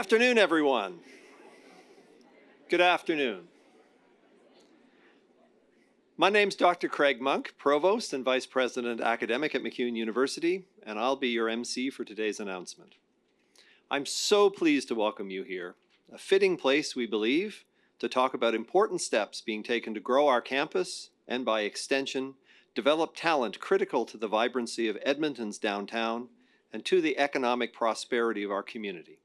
afternoon, everyone. Good afternoon. My name's Dr. Craig Monk, Provost and Vice President Academic at MacEwan University, and I'll be your MC for today's announcement. I'm so pleased to welcome you here, a fitting place, we believe, to talk about important steps being taken to grow our campus and, by extension, develop talent critical to the vibrancy of Edmonton's downtown and to the economic prosperity of our community.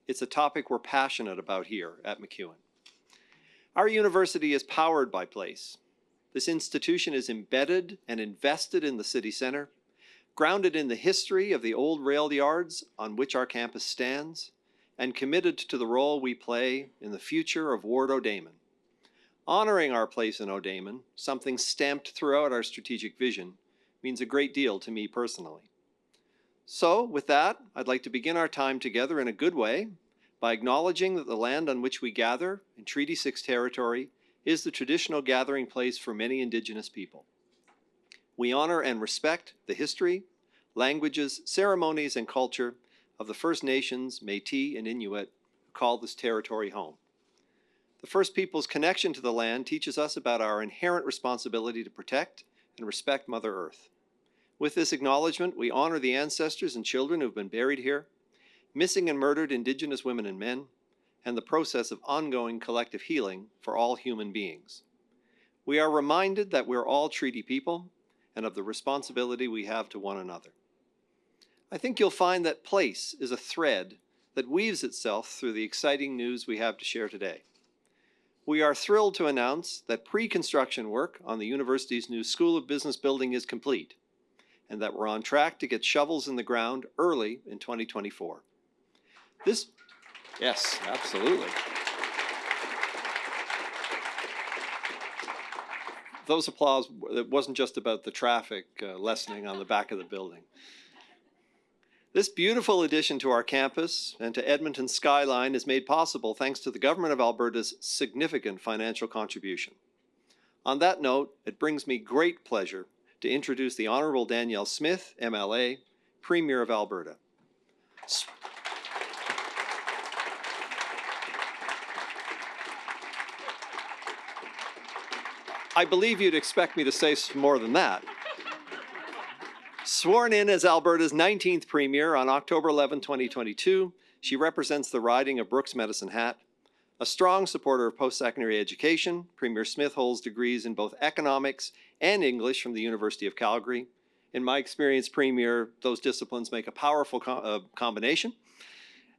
It's a topic we're passionate about here at MacEwan. Our university is powered by place. This institution is embedded and invested in the city center, grounded in the history of the old rail yards on which our campus stands, and committed to the role we play in the future of Ward O'Damon. Honoring our place in O'Damon, something stamped throughout our strategic vision, means a great deal to me personally. So, with that, I'd like to begin our time together in a good way by acknowledging that the land on which we gather in Treaty 6 territory is the traditional gathering place for many Indigenous people. We honor and respect the history, languages, ceremonies, and culture of the First Nations, Métis, and Inuit who call this territory home. The First Peoples' connection to the land teaches us about our inherent responsibility to protect and respect Mother Earth. With this acknowledgement, we honor the ancestors and children who have been buried here, missing and murdered Indigenous women and men, and the process of ongoing collective healing for all human beings. We are reminded that we're all treaty people and of the responsibility we have to one another. I think you'll find that place is a thread that weaves itself through the exciting news we have to share today. We are thrilled to announce that pre-construction work on the university's new School of Business building is complete, and that we're on track to get shovels in the ground early in 2024. Yes, absolutely. Those applause, it wasn't just about the traffic lessening on the back of the building. This beautiful addition to our campus and to Edmonton's skyline is made possible thanks to the Government of Alberta's significant financial contribution. On that note, it brings me great pleasure to introduce the Honourable Danielle Smith, MLA, Premier of Alberta. I believe you'd expect me to say more than that. Sworn in as Alberta's 19th Premier on October 11, 2022, she represents the riding of Brooks Medicine Hat. A strong supporter of post-secondary education, Premier Smith holds degrees in both economics and English from the University of Calgary. In my experience, Premier, those disciplines make a powerful combination.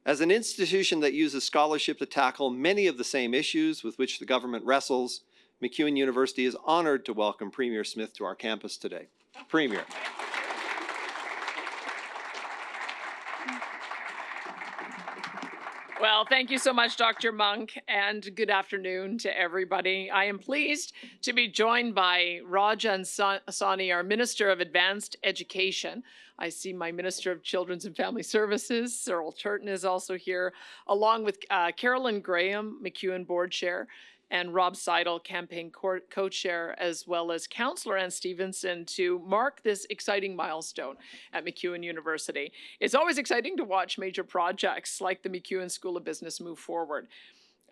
As an institution that uses scholarship to tackle many of the same issues with which the government wrestles, MacEwan University is honored to welcome Premier Smith to our campus today. Premier. Well, thank you so much, Dr. Monk, and good afternoon to everybody. I am pleased to be joined by Rajan Sawhney, our Minister of Advanced Education. I see my Minister of Children's and Family Services, Cyril Turton, is also here, along with Carolyn Graham, MacEwan Board Chair, and Rob Seidel, campaign co-chair, as well as Councillor Ann Stevenson, to mark this exciting milestone at MacEwan University. It's always exciting to watch major projects like the MacEwan School of Business move forward.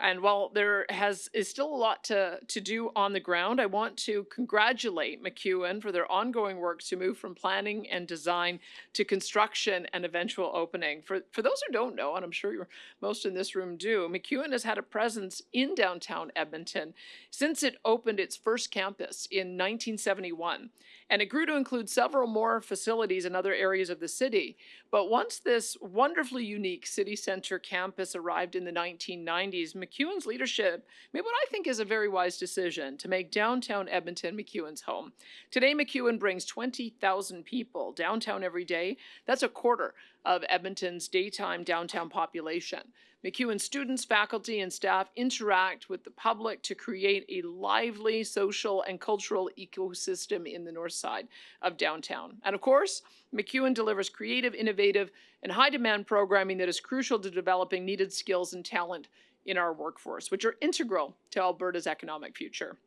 And while there is still a lot to do on the ground, I want to congratulate MacEwan for their ongoing work to move from planning and design to construction and eventual opening. For those who don't know, and I'm sure most in this room do, MacEwan has had a presence in downtown Edmonton since it opened its first campus in 1971. And it grew to include several more facilities in other areas of the city. But once this wonderfully unique city center campus arrived in the 1990s, MacEwan's leadership made what I think is a very wise decision to make downtown Edmonton MacEwan's home. Today, MacEwan brings 20,000 people downtown every day. That's a quarter of Edmonton's daytime downtown population. MacEwan students, faculty, and staff interact with the public to create a lively social and cultural ecosystem in the north side of downtown. And of course, MacEwan delivers creative, innovative, and high-demand programming that is crucial to developing needed skills and talent in our workforce, which are integral to Alberta's economic future.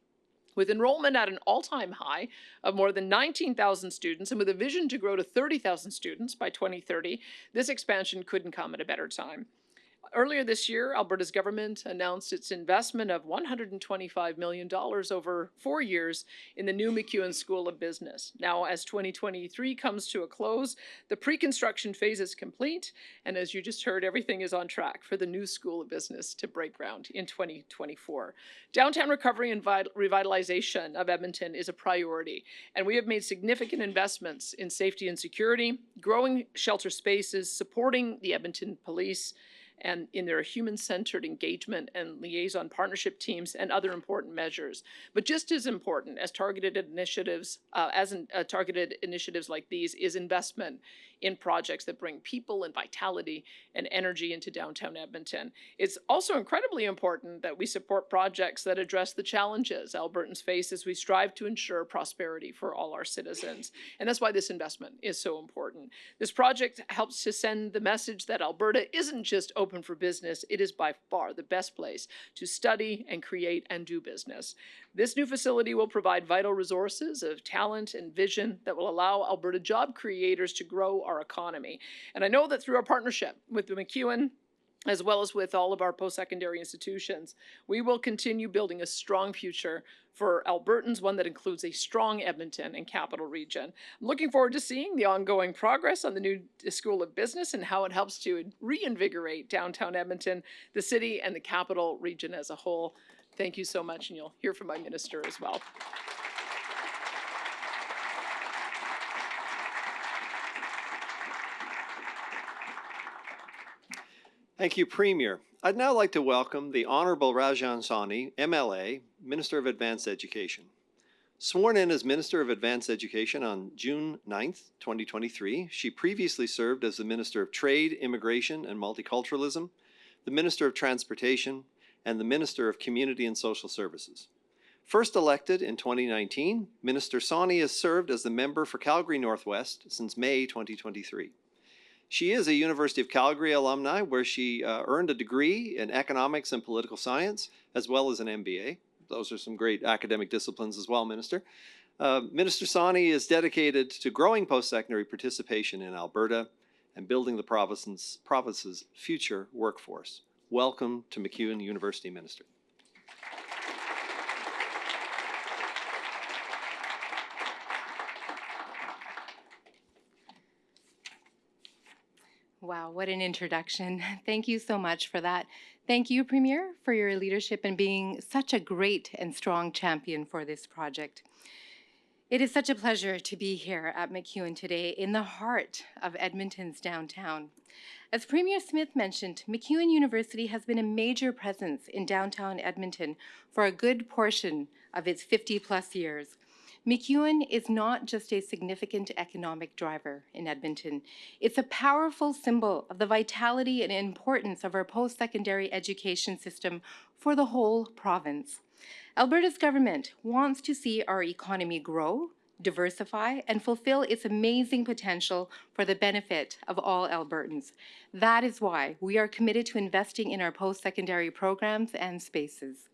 With enrollment at an all-time high of more than 19,000 students and with a vision to grow to 30,000 students by 2030, this expansion couldn't come at a better time. Earlier this year, Alberta's government announced its investment of $125 million over 4 years in the new MacEwan School of Business. Now, as 2023 comes to a close, the pre-construction phase is complete, and as you just heard, everything is on track for the new School of Business to break ground in 2024. Downtown recovery and revitalization of Edmonton is a priority, and we have made significant investments in safety and security, growing shelter spaces, supporting the Edmonton Police, and in their human-centered engagement and liaison partnership teams and other important measures. But just as important as targeted initiatives, targeted initiatives like these is investment in projects that bring people and vitality and energy into downtown Edmonton. It's also incredibly important that we support projects that address the challenges Albertans face as we strive to ensure prosperity for all our citizens. And that's why this investment is so important. This project helps to send the message that Alberta isn't just open for business, it is by far the best place to study and create and do business. This new facility will provide vital resources of talent and vision that will allow Alberta job creators to grow our economy. And I know that through our partnership with the MacEwan, as well as with all of our post-secondary institutions, we will continue building a strong future for Albertans, one that includes a strong Edmonton and Capital Region. I'm looking forward to seeing the ongoing progress on the new School of Business and how it helps to reinvigorate downtown Edmonton, the city, and the Capital Region as a whole. Thank you so much, and you'll hear from my minister as well. Thank you, Premier. I'd now like to welcome the Honourable Rajan Sawhney, MLA, Minister of Advanced Education. Sworn in as Minister of Advanced Education on June 9th, 2023, she previously served as the Minister of Trade, Immigration and Multiculturalism, the Minister of Transportation, and the Minister of Community and Social Services. First elected in 2019, Minister Sawhney has served as the member for Calgary Northwest since May 2023. She is a University of Calgary alumni where she earned a degree in economics and political science, as well as an MBA. Those are some great academic disciplines as well, Minister. Minister Sawhney is dedicated to growing post-secondary participation in Alberta and building the province's future workforce. Welcome to MacEwan University, Minister. Wow, what an introduction. Thank you so much for that. Thank you, Premier, for your leadership and being such a great and strong champion for this project. It is such a pleasure to be here at MacEwan today in the heart of Edmonton's downtown. As Premier Smith mentioned, MacEwan University has been a major presence in downtown Edmonton for a good portion of its 50-plus years. MacEwan is not just a significant economic driver in Edmonton. It's a powerful symbol of the vitality and importance of our post-secondary education system for the whole province. Alberta's government wants to see our economy grow, diversify, and fulfill its amazing potential for the benefit of all Albertans. That is why we are committed to investing in our post-secondary programs and spaces.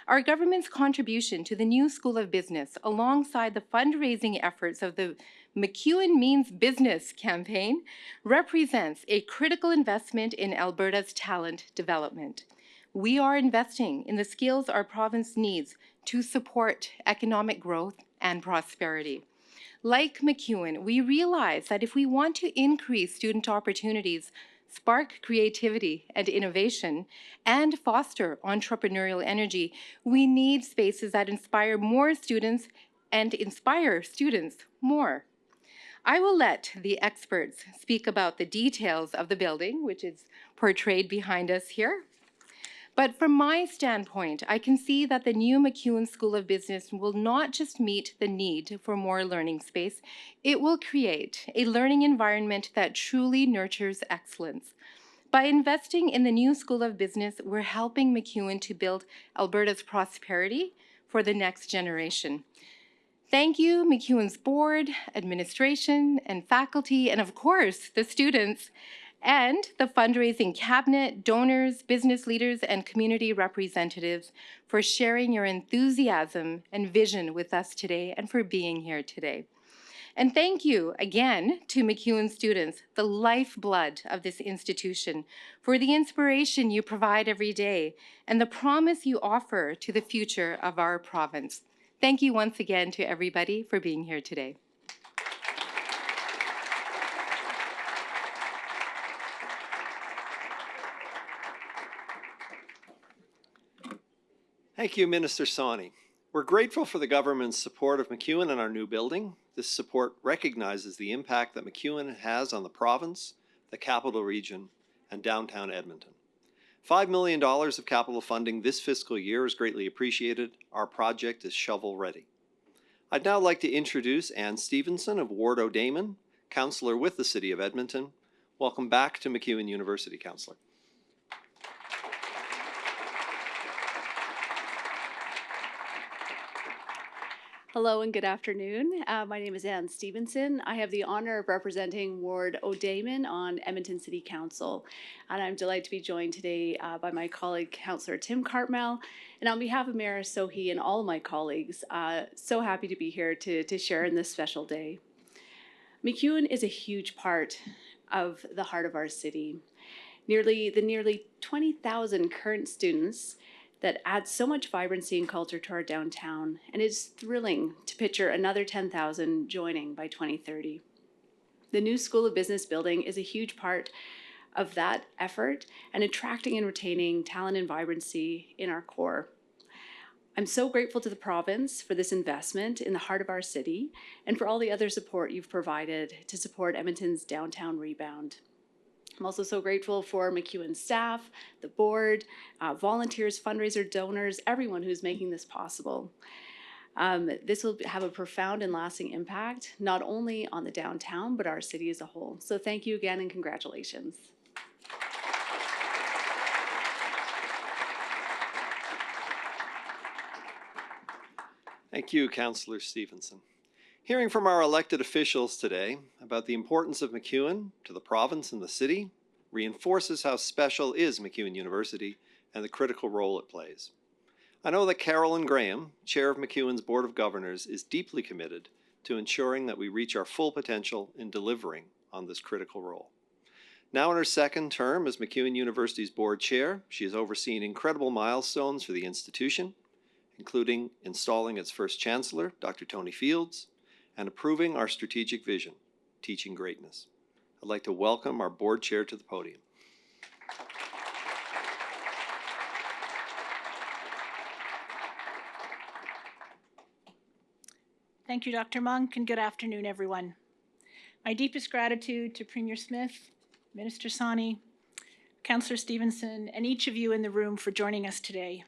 Our government's contribution to the new School of Business, alongside the fundraising efforts of the MacEwan Means Business campaign, represents a critical investment in Alberta's talent development. We are investing in the skills our province needs to support economic growth and prosperity. Like MacEwan, we realize that if we want to increase student opportunities, spark creativity and innovation, and foster entrepreneurial energy, we need spaces that inspire more students and inspire students more. I will let the experts speak about the details of the building, which is portrayed behind us here. But from my standpoint, I can see that the new MacEwan School of Business will not just meet the need for more learning space, it will create a learning environment that truly nurtures excellence. By investing in the new School of Business, we're helping MacEwan to build Alberta's prosperity for the next generation. Thank you, MacEwan's board, administration, and faculty, and of course, the students, and the fundraising cabinet, donors, business leaders, and community representatives for sharing your enthusiasm and vision with us today and for being here today. And thank you again to MacEwan students, the lifeblood of this institution, for the inspiration you provide every day and the promise you offer to the future of our province. Thank you once again to everybody for being here today. Thank you, Minister Sawney. We're grateful for the government's support of MacEwan and our new building. This support recognizes the impact that MacEwan has on the province, the capital region, and downtown Edmonton. $5 million of capital funding this fiscal year is greatly appreciated. Our project is shovel-ready. I'd now like to introduce Ann Stevenson of Ward O'Damon, councillor with the City of Edmonton. Welcome back to MacEwan University, councillor. Hello and good afternoon. My name is Ann Stevenson. I have the honor of representing Ward O'Damon on Edmonton City Council. And I'm delighted to be joined today by my colleague, Councillor Tim Cartmel. And on behalf of Mayor Sohi and all of my colleagues, so happy to be here to share in this special day. MacEwan is a huge part of the heart of our city. Nearly 20,000 current students that adds so much vibrancy and culture to our downtown, and it's thrilling to picture another 10,000 joining by 2030. The new School of Business building is a huge part of that effort and attracting and retaining talent and vibrancy in our core. I'm so grateful to the province for this investment in the heart of our city and for all the other support you've provided to support Edmonton's downtown rebound. I'm also so grateful for MacEwan staff, the board, volunteers, fundraiser donors, everyone who's making this possible. This will have a profound and lasting impact, not only on the downtown, but our city as a whole. So thank you again and congratulations. Thank you, Councillor Stevenson. Hearing from our elected officials today about the importance of MacEwan to the province and the city reinforces how special is MacEwan University and the critical role it plays. I know that Carolyn Graham, Chair of MacEwan's Board of Governors, is deeply committed to ensuring that we reach our full potential in delivering on this critical role. Now in her second term as MacEwan University's board chair, she has overseen incredible milestones for the institution, including installing its first chancellor, Dr. Tony Fields, and approving our strategic vision, Teaching Greatness. I'd like to welcome our board chair to the podium. Thank you, Dr. Monk, and good afternoon, everyone. My deepest gratitude to Premier Smith, Minister Sawney, Councillor Stevenson, and each of you in the room for joining us today.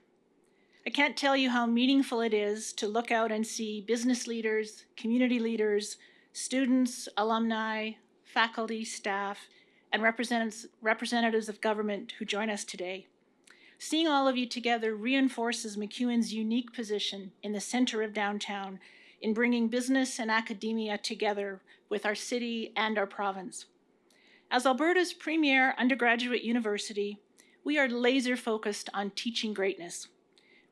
I can't tell you how meaningful it is to look out and see business leaders, community leaders, students, alumni, faculty, staff, and representatives of government who join us today. Seeing all of you together reinforces MacEwan's unique position in the center of downtown in bringing business and academia together with our city and our province. As Alberta's premier undergraduate university, we are laser focused on teaching greatness.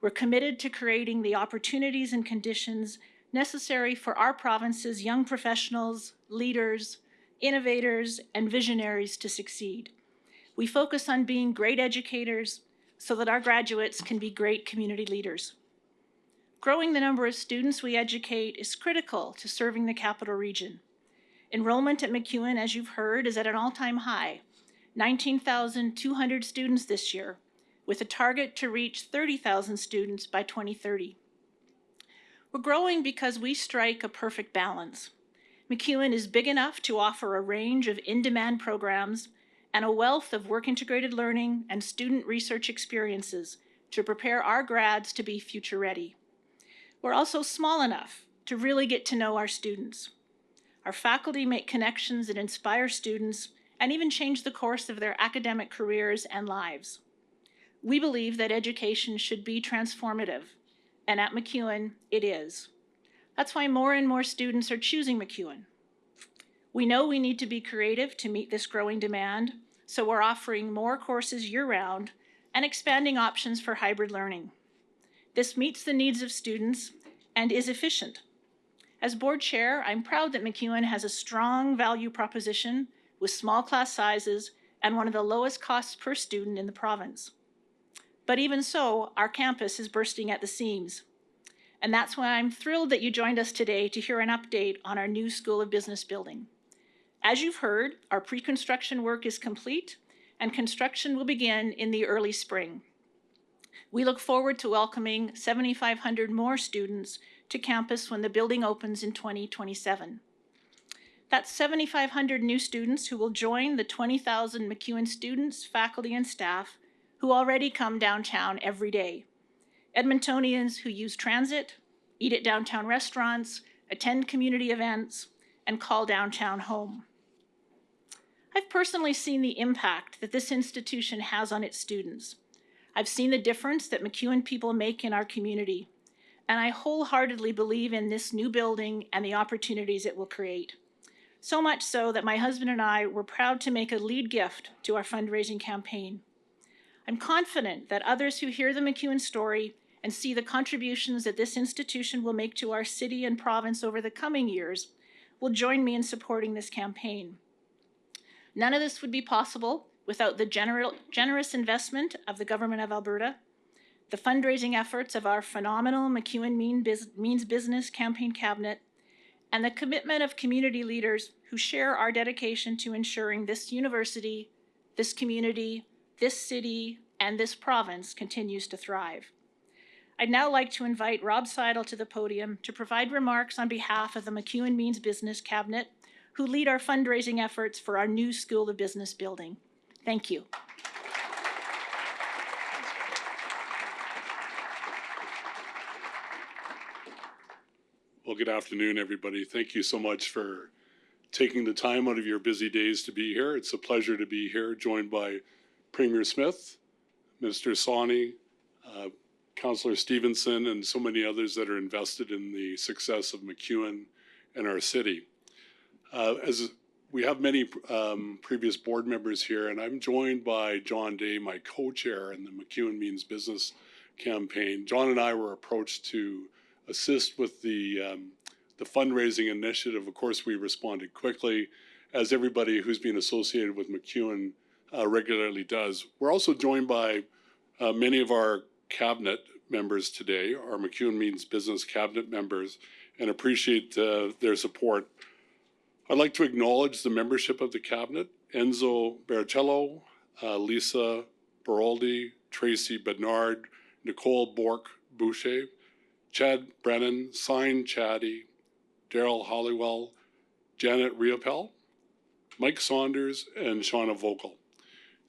We're committed to creating the opportunities and conditions necessary for our province's young professionals, leaders, innovators, and visionaries to succeed. We focus on being great educators so that our graduates can be great community leaders. Growing the number of students we educate is critical to serving the capital region. Enrollment at MacEwan, as you've heard, is at an all-time high, 19,200 students this year, with a target to reach 30,000 students by 2030. We're growing because we strike a perfect balance. MacEwan is big enough to offer a range of in-demand programs and a wealth of work-integrated learning and student research experiences to prepare our grads to be future-ready. We're also small enough to really get to know our students. Our faculty make connections that inspire students and even change the course of their academic careers and lives. We believe that education should be transformative, and at MacEwan, it is. That's why more and more students are choosing MacEwan. We know we need to be creative to meet this growing demand, so we're offering more courses year-round and expanding options for hybrid learning. This meets the needs of students and is efficient. As board chair, I'm proud that MacEwan has a strong value proposition with small class sizes and one of the lowest costs per student in the province. But even so, our campus is bursting at the seams. And that's why I'm thrilled that you joined us today to hear an update on our new School of Business building. As you've heard, our pre-construction work is complete and construction will begin in the early spring. We look forward to welcoming 7,500 more students to campus when the building opens in 2027. That's 7,500 new students who will join the 20,000 MacEwan students, faculty, and staff who already come downtown every day. Edmontonians who use transit, eat at downtown restaurants, attend community events, and call downtown home. I've personally seen the impact that this institution has on its students. I've seen the difference that MacEwan people make in our community, and I wholeheartedly believe in this new building and the opportunities it will create. So much so that my husband and I were proud to make a lead gift to our fundraising campaign. I'm confident that others who hear the MacEwan story and see the contributions that this institution will make to our city and province over the coming years will join me in supporting this campaign. None of this would be possible without the generous investment of the Government of Alberta, the fundraising efforts of our phenomenal MacEwan Means Business Campaign Cabinet, and the commitment of community leaders who share our dedication to ensuring this university, this community, this city, and this province continues to thrive. I'd now like to invite Rob Seidel to the podium to provide remarks on behalf of the MacEwan Means Business Cabinet, who lead our fundraising efforts for our new School of Business building. Thank you. Well, good afternoon, everybody. Thank you so much for taking the time out of your busy days to be here. It's a pleasure to be here, joined by Premier Smith, Minister Sawney, Councillor Stevenson, and so many others that are invested in the success of MacEwan and our city. As we have many previous board members here, and I'm joined by John Day, my co-chair in the MacEwan Means Business campaign. John and I were approached to assist with the fundraising initiative. Of course, we responded quickly, as everybody who's been associated with MacEwan regularly does. We're also joined by many of our cabinet members today, our MacEwan Means Business cabinet members, and appreciate their support. I'd like to acknowledge the membership of the cabinet: Enzo Bercello, Lisa Baroldi, Tracy Bernard, Nicole Bork-Boucher, Chad Brennan, Sign Chatty, Daryl Hollywell, Janet Riopel, Mike Saunders, and Shauna Vogel.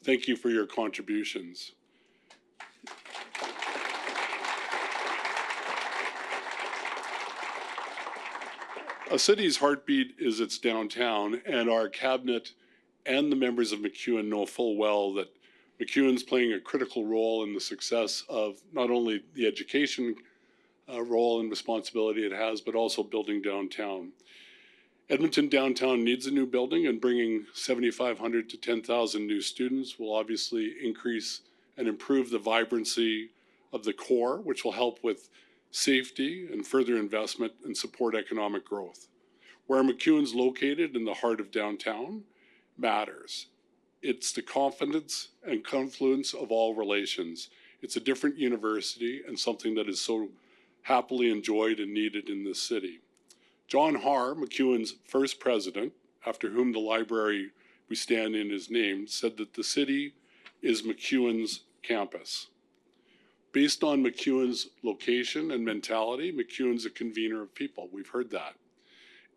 Thank you for your contributions. A city's heartbeat is its downtown, and our cabinet and the members of MacEwan know full well that MacEwan's playing a critical role in the success of not only the education role and responsibility it has, but also building downtown. Edmonton downtown needs a new building, and bringing 7,500 to 10,000 new students will obviously increase and improve the vibrancy of the core, which will help with safety and further investment and support economic growth. Where MacEwan's located in the heart of downtown matters. It's the confidence and confluence of all relations. It's a different university and something that is so happily enjoyed and needed in this city. John Haar, MacEwan's first president, after whom the library we stand in is named, said that the city is MacEwan's campus. Based on MacEwan's location and mentality, MacEwan's a convener of people. We've heard that.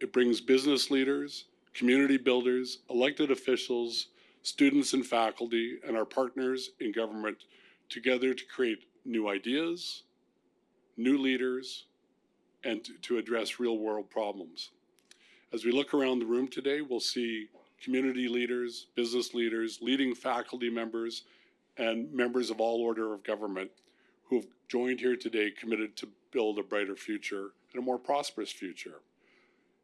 It brings business leaders, community builders, elected officials, students and faculty, and our partners in government together to create new ideas, new leaders, and to address real-world problems. As we look around the room today, we'll see community leaders, business leaders, leading faculty members, and members of all order of government who have joined here today committed to build a brighter future and a more prosperous future.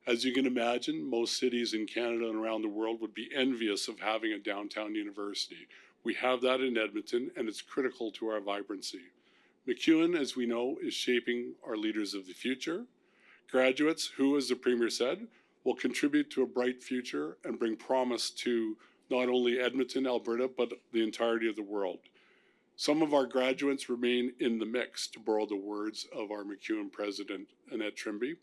As you can imagine, most cities in Canada and around the world would be envious of having a downtown university. We have that in Edmonton, and it's critical to our vibrancy. MacEwan, as we know, is shaping our leaders of the future, Graduates who, as the Premier said, will contribute to a bright future and bring promise to not only Edmonton, Alberta, but the entirety of the world. Some of our graduates remain in the mix, to borrow the words of our MacEwan president, Annette Trimby.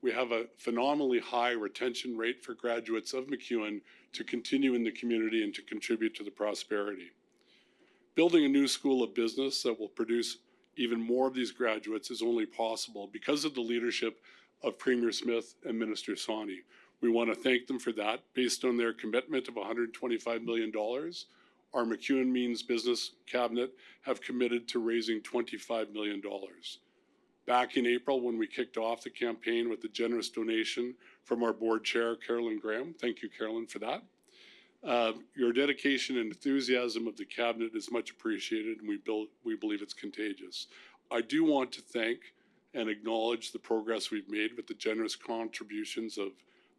We have a phenomenally high retention rate for graduates of MacEwan to continue in the community and to contribute to the prosperity. Building a new school of business that will produce even more of these graduates is only possible because of the leadership of Premier Smith and Minister Sawney. We want to thank them for that. Based on their commitment of $125 million, our MacEwan Means Business Cabinet have committed to raising $25 million. Back in April, when we kicked off the campaign with a generous donation from our board chair, Carolyn Graham, thank you, Carolyn, for that. Your dedication and enthusiasm of the cabinet is much appreciated, and we believe it's contagious. I do want to thank and acknowledge the progress we've made with the generous contributions of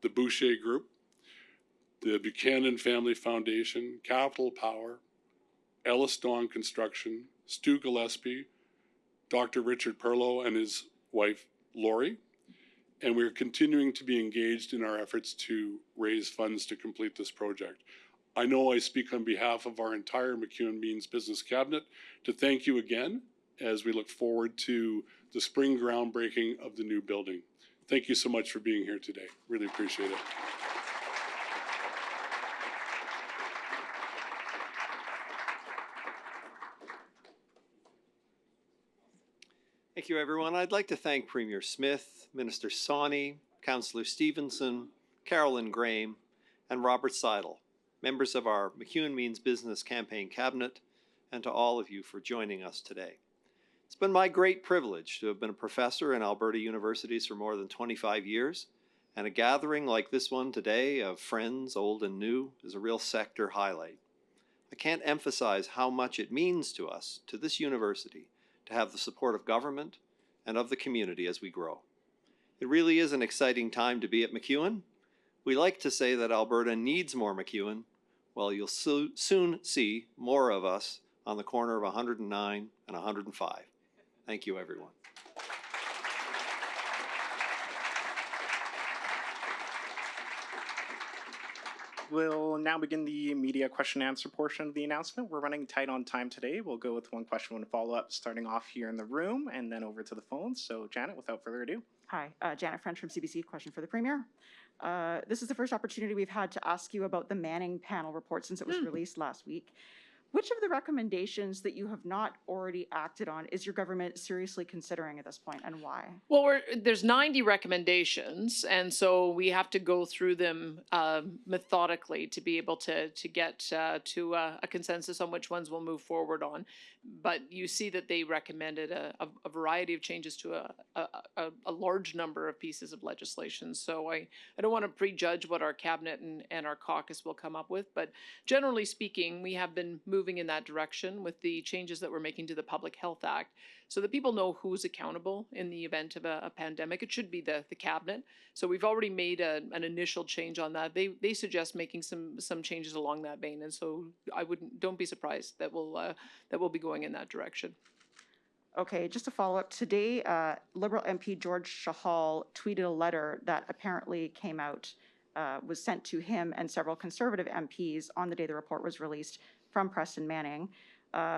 the Boucher Group, the Buchanan Family Foundation, Capital Power, Ellis Dawn Construction, Stu Gillespie, Dr. Richard Perlow and his wife, Lori, and we're continuing to be engaged in our efforts to raise funds to complete this project. I know I speak on behalf of our entire MacEwan Means Business Cabinet to thank you again as we look forward to the spring groundbreaking of the new building. Thank you so much for being here today. Really appreciate it. Thank you, everyone. I'd like to thank Premier Smith, Minister Sawney, Councillor Stevenson, Carolyn Graham, and Robert Seidel, members of our MacEwan Means Business Campaign Cabinet, and to all of you for joining us today. It's been my great privilege to have been a professor in Alberta universities for more than 25 years, and a gathering like this one today of friends, old and new, is a real sector highlight. I can't emphasize how much it means to us, to this university, to have the support of government and of the community as we grow. It really is an exciting time to be at MacEwan. We like to say that Alberta needs more MacEwan. Well, you'll soon see more of us on the corner of 109 and 105. Thank you, everyone. We'll now begin the media question and answer portion of the announcement. We're running tight on time today. We'll go with one question and follow-up, starting off here in the room and then over to the phone. So Janet, without further ado. Hi, Janet French from CBC. Question for the Premier. This is the first opportunity we've had to ask you about the Manning panel report since it was released last week. Which of the recommendations that you have not already acted on is your government seriously considering at this point, and why? Well, there's 90 recommendations, and so we have to go through them methodically to be able to get to a consensus on which ones we'll move forward on. But you see that they recommended a variety of changes to a large number of pieces of legislation. So I don't want to prejudge what our cabinet and our caucus will come up with, but generally speaking, we have been moving in that direction with the changes that we're making to the Public Health Act so that people know who's accountable in the event of a pandemic. It should be the cabinet. So we've already made an initial change on that. They suggest making some changes along that vein, and so don't be surprised that we'll be going in that direction. Okay, just to follow up, today Liberal MP George Shahal tweeted a letter that apparently came out, was sent to him and several Conservative MPs on the day the report was released from Preston Manning,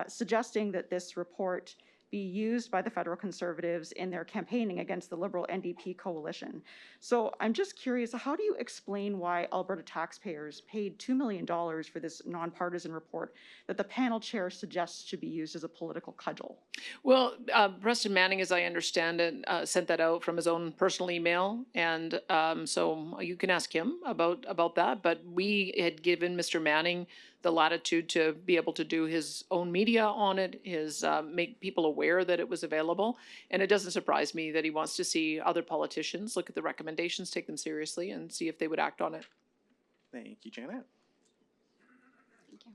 suggesting that this report be used by the federal Conservatives in their campaigning against the Liberal NDP coalition. So I'm just curious, how do you explain why Alberta taxpayers paid $2 million for this nonpartisan report that the panel chair suggests should be used as a political cudgel? Well, Preston Manning, as I understand it, sent that out from his own personal email, and so you can ask him about that. But we had given Mr. Manning the latitude to be able to do his own media on it, make people aware that it was available. And it doesn't surprise me that he wants to see other politicians look at the recommendations, take them seriously, and see if they would act on it. Thank you, Janet. Thank you.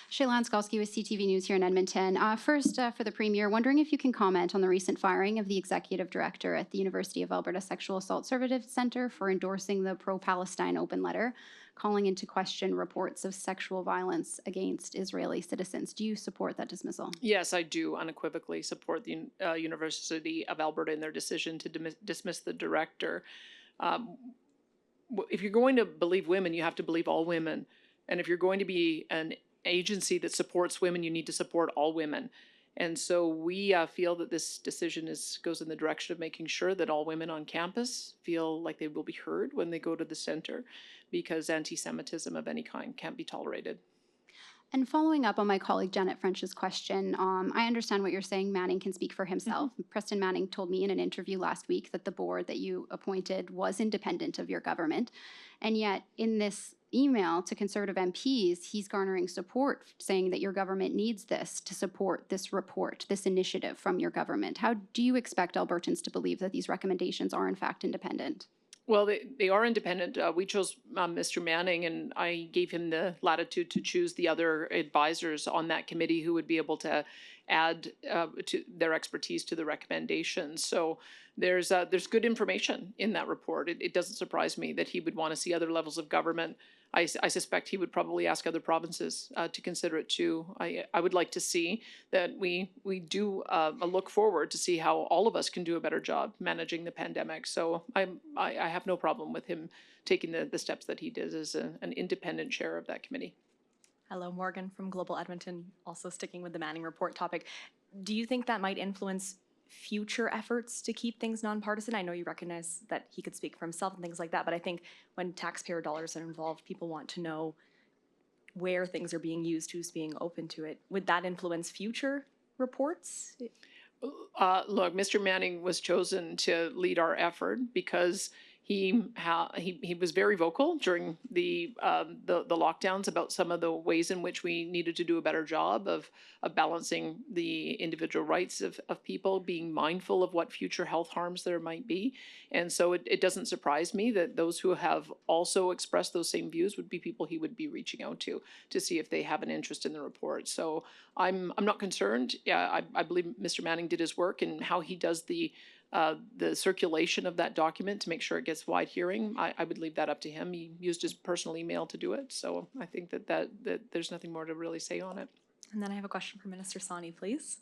Shayla Anskalski with CTV News here in Edmonton. First, for the Premier, wondering if you can comment on the recent firing of the Executive Director at the University of Alberta Sexual Assault Services Centre for endorsing the pro-Palestine open letter calling into question reports of sexual violence against Israeli citizens. Do you support that dismissal? Yes, I do unequivocally support the University of Alberta in their decision to dismiss the director. Um, if you're going to believe women, you have to believe all women. And if you're going to be an agency that supports women, you need to support all women. And so we feel that this decision goes in the direction of making sure that all women on campus feel like they will be heard when they go to the center, because anti-Semitism of any kind can't be tolerated. And following up on my colleague Janet French's question, I understand what you're saying. Manning can speak for himself. Preston Manning told me in an interview last week that the board that you appointed was independent of your government. And yet in this email to Conservative MPs, he's garnering support, saying that your government needs this to support this report, this initiative from your government. How do you expect Albertans to believe that these recommendations are in fact independent? Well, they are independent. We chose Mr. Manning, and I gave him the latitude to choose the other advisors on that committee who would be able to add to their expertise to the recommendations. So there's good information in that report. It doesn't surprise me that he would want to see other levels of government. I suspect he would probably ask other provinces to consider it too. I would like to see that we do a look forward to see how all of us can do a better job managing the pandemic. So I have no problem with him taking the steps that he did as an independent chair of that committee. Hello, Morgan from Global Edmonton, also sticking with the Manning report topic. Do you think that might influence future efforts to keep things nonpartisan? I know you recognize that he could speak for himself and things like that, but I think when taxpayer dollars are involved, people want to know where things are being used, who's being open to it. Would that influence future reports? Look, Mr. Manning was chosen to lead our effort because he was very vocal during the lockdowns about some of the ways in which we needed to do a better job of balancing the individual rights of people, being mindful of what future health harms there might be. And so it doesn't surprise me that those who have also expressed those same views would be people he would be reaching out to see if they have an interest in the report. So I'm not concerned. Yeah, I believe Mr. Manning did his work, and how he does the circulation of that document to make sure it gets wide hearing, I would leave that up to him. He used his personal email to do it, so I think that there's nothing more to really say on it. And then I have a question for Minister Sani, please.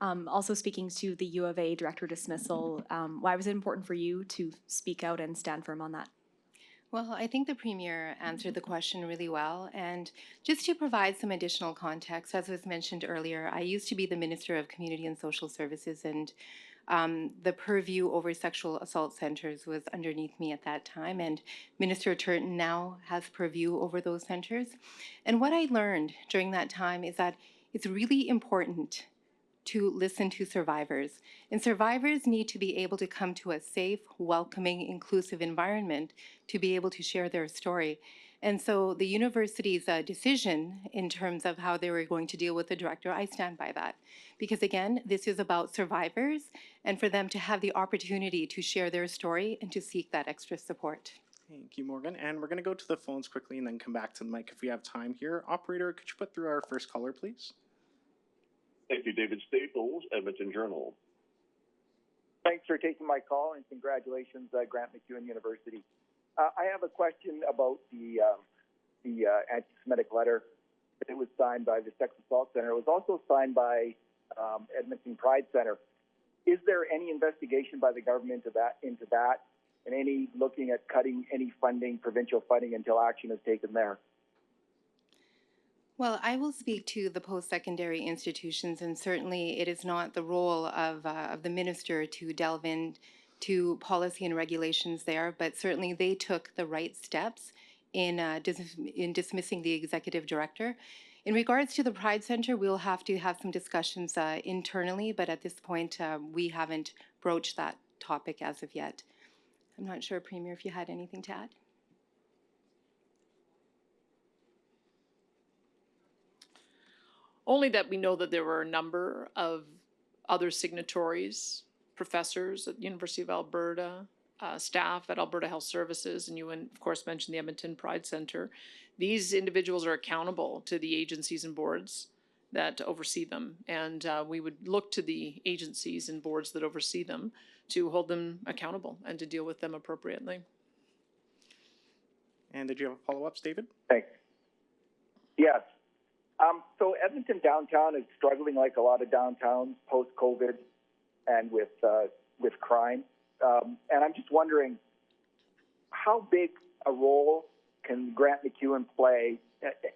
Also speaking to the U of A director dismissal, why was it important for you to speak out and stand firm on that? Well, I think the Premier answered the question really well. And just to provide some additional context, as was mentioned earlier, I used to be the Minister of Community and Social Services, and the purview over sexual assault centers was underneath me at that time. And Minister Turton now has purview over those centers. And what I learned during that time is that it's really important to listen to survivors. And survivors need to be able to come to a safe, welcoming, inclusive environment to be able to share their story. And so the university's decision in terms of how they were going to deal with the director, I stand by that. Because again, this is about survivors and for them to have the opportunity to share their story and to seek that extra support. Thank you, Morgan. And we're going to go to the phones quickly and then come back to the mic if we have time here. Operator, could you put through our first caller, please? Thank you, David Staples, Edmonton Journal. Thanks for taking my call, and congratulations, Grant MacEwan University. I have a question about the anti-Semitic letter. It was signed by the Sex Assault Center. It was also signed by Edmonton Pride Center. Is there any investigation by the government into that, and any looking at cutting any funding, provincial funding, until action is taken there? Well, I will speak to the post-secondary institutions, and certainly it is not the role of the minister to delve into policy and regulations there, but certainly they took the right steps in dismissing the executive director. In regards to the Pride Center, we'll have to have some discussions internally, but at this point, we haven't broached that topic as of yet. I'm not sure, Premier, if you had anything to add. Only that we know that there were a number of other signatories, professors at the University of Alberta, staff at Alberta Health Services, and you, of course, mentioned the Edmonton Pride Center. These individuals are accountable to the agencies and boards that oversee them, and we would look to the agencies and boards that oversee them to hold them accountable and to deal with them appropriately. And did you have a follow-up, David? Thanks. Yes. So Edmonton downtown is struggling like a lot of downtowns post-COVID and with crime. And I'm just wondering, how big a role can Grant MacEwan play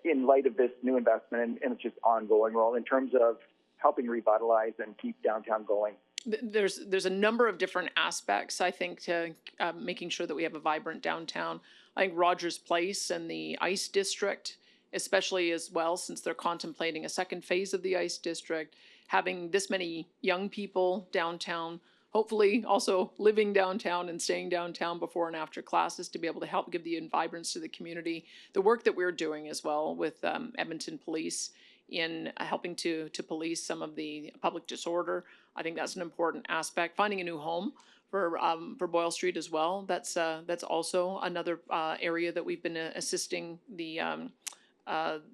in light of this new investment and it's just ongoing role in terms of helping revitalize and keep downtown going? There's a number of different aspects, I think, to making sure that we have a vibrant downtown. I think Rogers Place and the ICE district, especially as well, since they're contemplating a second phase of the ICE district, having this many young people downtown, hopefully also living downtown and staying downtown before and after classes to be able to help give the vibrance to the community. The work that we're doing as well with Edmonton Police in helping to police some of the public disorder. I think that's an important aspect. Finding a new home for Boyle Street as well. That's also another area that we've been assisting the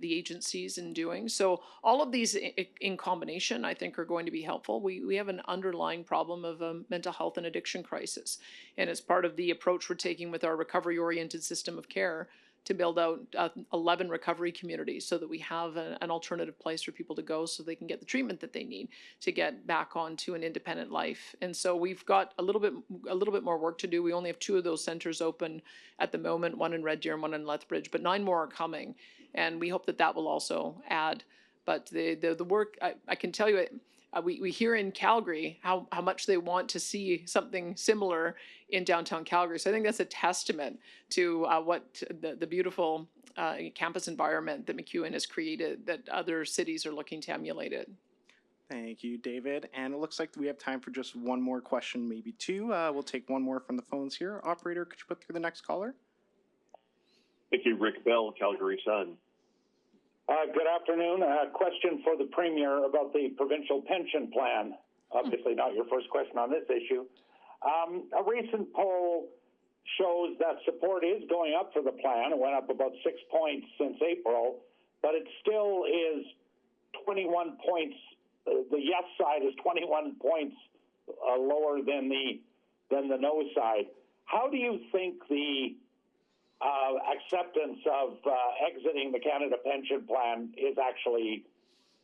agencies in doing. So all of these in combination, I think, are going to be helpful. We have an underlying problem of a mental health and addiction crisis. And it's part of the approach we're taking with our recovery-oriented system of care to build out 11 recovery communities so that we have an alternative place for people to go so they can get the treatment that they need to get back onto an independent life. And so we've got a little bit more work to do. We only have 2 of those centers open at the moment, one in Red Deer and one in Lethbridge, but 9 more are coming. And we hope that that will also add. But the work, I can tell you, we hear in Calgary how much they want to see something similar in downtown Calgary. So I think that's a testament to what the beautiful campus environment that MacEwan has created, that other cities are looking to emulate it. Thank you, David. And it looks like we have time for just one more question, maybe 2. We'll take one more from the phones here. Operator, could you put through the next caller? Thank you, Rick Bell, Calgary Sun. Good afternoon. A question for the Premier about the provincial pension plan. Obviously not your first question on this issue. A recent poll shows that support is going up for the plan. It went up about 6 points since April, but it still is 21 points. The yes side is 21 points lower than the no side. How do you think the acceptance of exiting the Canada Pension Plan is actually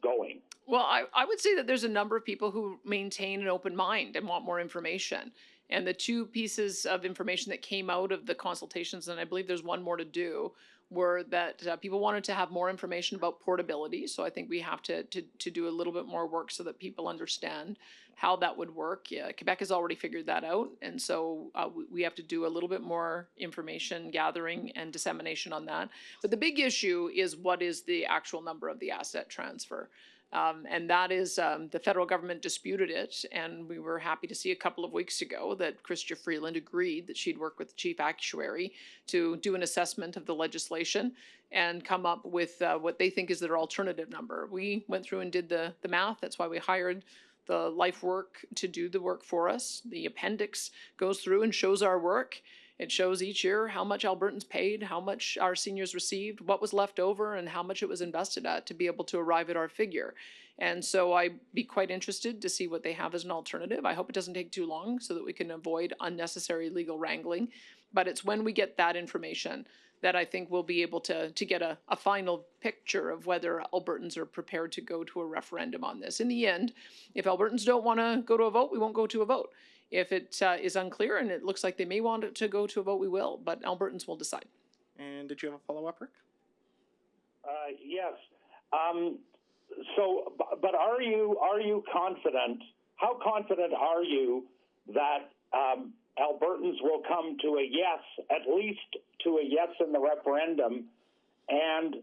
going? Well, I would say that there's a number of people who maintain an open mind and want more information. And the 2 pieces of information that came out of the consultations, and I believe there's one more to do, were that people wanted to have more information about portability. So I think we have to do a little bit more work so that people understand how that would work. Yeah, Quebec has already figured that out. And so we have to do a little bit more information gathering and dissemination on that. But the big issue is, what is the actual number of the asset transfer? And that is, the federal government disputed it, and we were happy to see a couple of weeks ago that Chrystia Freeland agreed that she'd work with the chief actuary to do an assessment of the legislation and come up with what they think is their alternative number. We went through and did the math. That's why we hired the life work to do the work for us. The appendix goes through and shows our work. It shows each year how much Albertans paid, how much our seniors received, what was left over, and how much it was invested at to be able to arrive at our figure. And so I'd be quite interested to see what they have as an alternative. I hope it doesn't take too long so that we can avoid unnecessary legal wrangling. But it's when we get that information that I think we'll be able to get a final picture of whether Albertans are prepared to go to a referendum on this. In the end, if Albertans don't want to go to a vote, we won't go to a vote. If it is unclear and it looks like they may want it to go to a vote, we will, but Albertans will decide. And did you have a follow-up, Rick? Yes. But are you confident? How confident are you that Albertans will come to a yes, at least to a yes in the referendum? And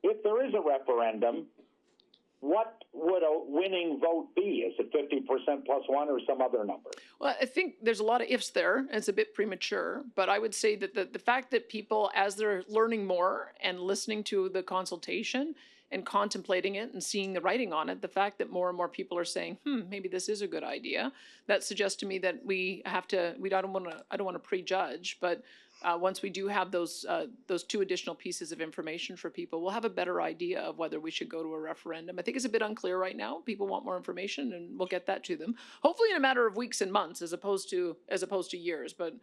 if there is a referendum, what would a winning vote be? Is it 50% plus 1 or some other number? Well, I think there's a lot of ifs there, and it's a bit premature, but I would say that the fact that people, as they're learning more and listening to the consultation and contemplating it and seeing the writing on it, the fact that more and more people are saying, maybe this is a good idea, that suggests to me that I don't want to prejudge, but once we do have those 2 additional pieces of information for people, we'll have a better idea of whether we should go to a referendum. I think it's a bit unclear right now. People want more information, and we'll get that to them. Hopefully in a matter of weeks and months, as opposed to years. But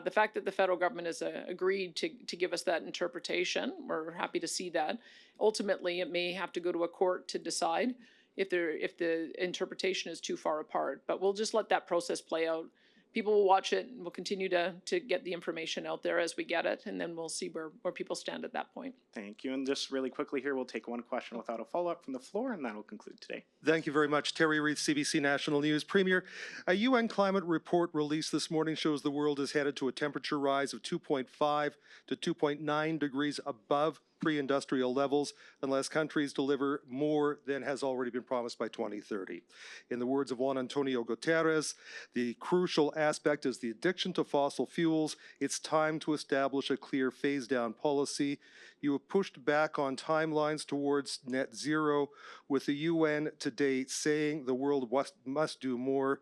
the fact that the federal government has agreed to give us that interpretation, we're happy to see that. Ultimately, it may have to go to a court to decide if the interpretation is too far apart. But we'll just let that process play out. People will watch it, and we'll continue to get the information out there as we get it, and then we'll see where people stand at that point. Thank you. And just really quickly here, we'll take one question without a follow-up from the floor, and that'll conclude today. Thank you very much. Terry Reid, CBC National News. Premier, a UN climate report released this morning shows the world is headed to a temperature rise of 2.5 to 2.9 degrees above pre-industrial levels unless countries deliver more than has already been promised by 2030. In the words of Juan Antonio Guterres, the crucial aspect is the addiction to fossil fuels. It's time to establish a clear phase-down policy. You have pushed back on timelines towards net zero, with the UN today saying the world must do more.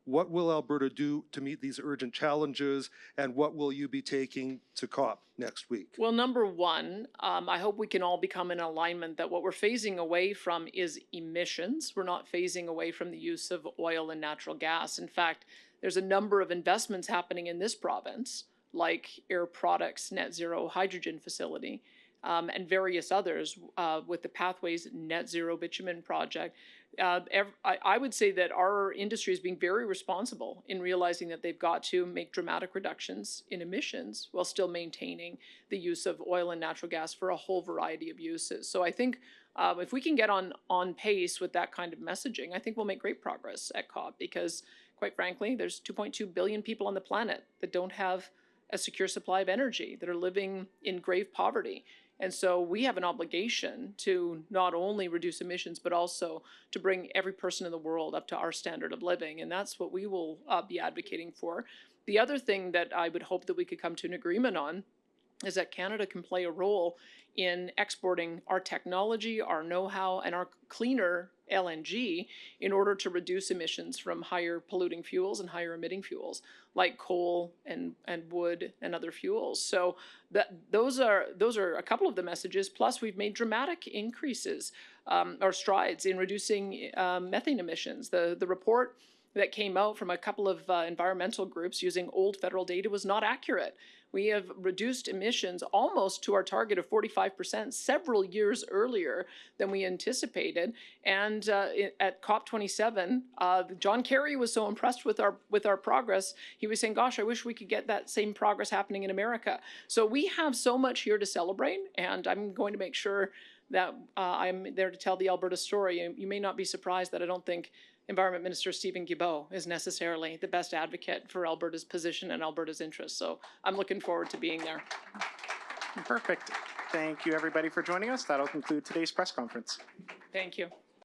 What will Alberta do to meet these urgent challenges, and what will you be taking to COP next week? Well, number one, I hope we can all become in alignment that what we're phasing away from is emissions. We're not phasing away from the use of oil and natural gas. In fact, there's a number of investments happening in this province, like Air Products Net Zero Hydrogen Facility, and various others with the Pathways Net Zero Bitumen Project. I would say that our industry is being very responsible in realizing that they've got to make dramatic reductions in emissions while still maintaining the use of oil and natural gas for a whole variety of uses. So I think if we can get on pace with that kind of messaging, I think we'll make great progress at COP, because quite frankly, there's 2.2 billion people on the planet that don't have a secure supply of energy, that are living in grave poverty. And so we have an obligation to not only reduce emissions, but also to bring every person in the world up to our standard of living. And that's what we will be advocating for. The other thing that I would hope that we could come to an agreement on is that Canada can play a role in exporting our technology, our know-how, and our cleaner LNG in order to reduce emissions from higher polluting fuels and higher emitting fuels like coal and wood and other fuels. So those are a couple of the messages. Plus, we've made dramatic increases or strides in reducing methane emissions. The report that came out from a couple of environmental groups using old federal data was not accurate. We have reduced emissions almost to our target of 45% several years earlier than we anticipated. And at COP27, John Kerry was so impressed with our progress. He was saying, gosh, I wish we could get that same progress happening in America. So we have so much here to celebrate, and I'm going to make sure that I'm there to tell the Alberta story. You may not be surprised that I don't think Environment Minister Stephen Guilbeault is necessarily the best advocate for Alberta's position and Alberta's interests. So I'm looking forward to being there. Perfect. Thank you, everybody, for joining us. That'll conclude today's press conference. Thank you.